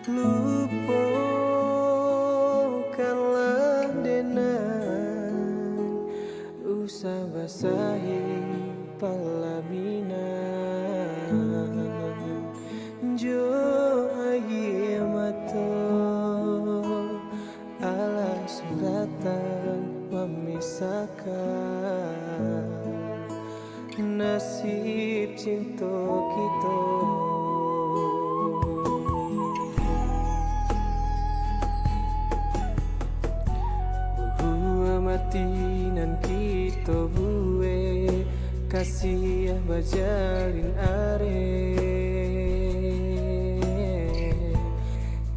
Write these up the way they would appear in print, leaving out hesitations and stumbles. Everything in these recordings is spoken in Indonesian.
Lupakanlah denang usah basahi palaminan jo aye mato ala suratan memisahkan nasib cinta kita. Matinan kita buwe kasih bajalin are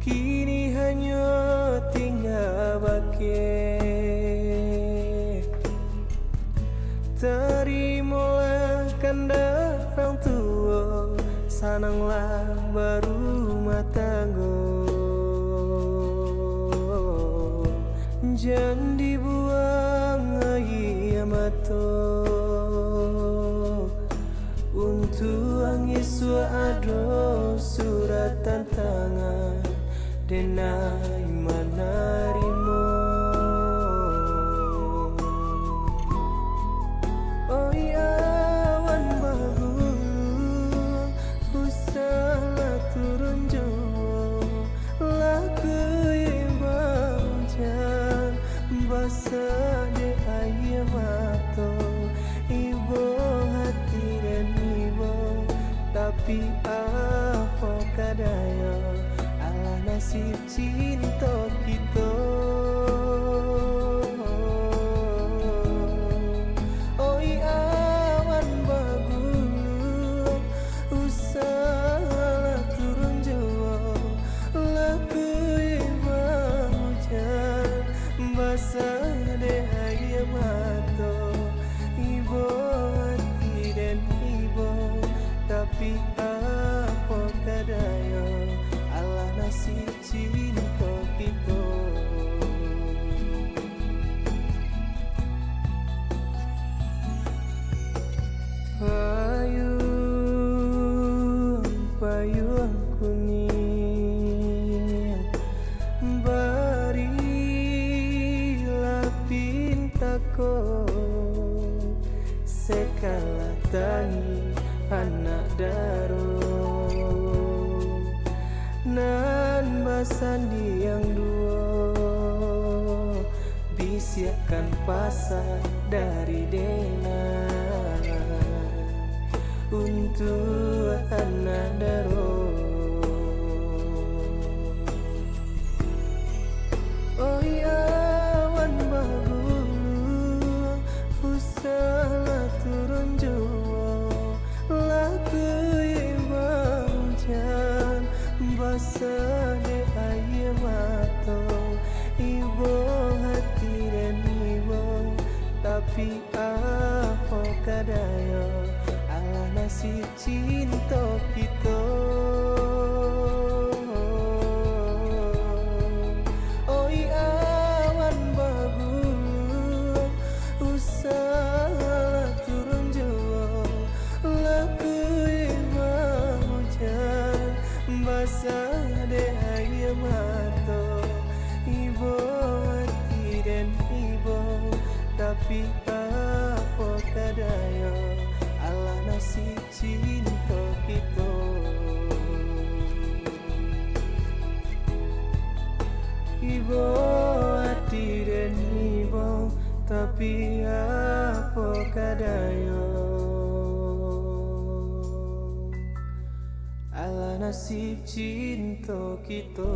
kini hanya tinggal bake terimalah kanda orang tua sananglah berumah tangga jangan dibuang air mata untuk angis ada surat tantangan denai menerima. Oh ya wan bahu usahlah turun jauh laku ibang jan basa de air mata ibu hati dan ibu tapi apa kadaya ala nasib cinta kita. Oi awan bagus usahlah turun jauh laku ibang hujan basah de air mata ibu hati dan ibu tapi apa kadaya Allah nasib cinta kita. Payung kuning barilah pintaku sekala tangi anak daro nan basandi yang dua bisiakan pasar dari denang untuk anak daro. Oh ya wan bagus usahlah turun jauh laku ibang jan basah de air mata ibu hati dan ibu tapi apa kadaya Allah nasib cinta kita. Oi awan bagus usahlah turun jauh laku ibang hujan basah de air mata ibu hati dan ibu tapi apa kadaya Allah nasib cinta kita. Ibu hati dan ibu tapi apa kadaya Allah nasib cinta kita.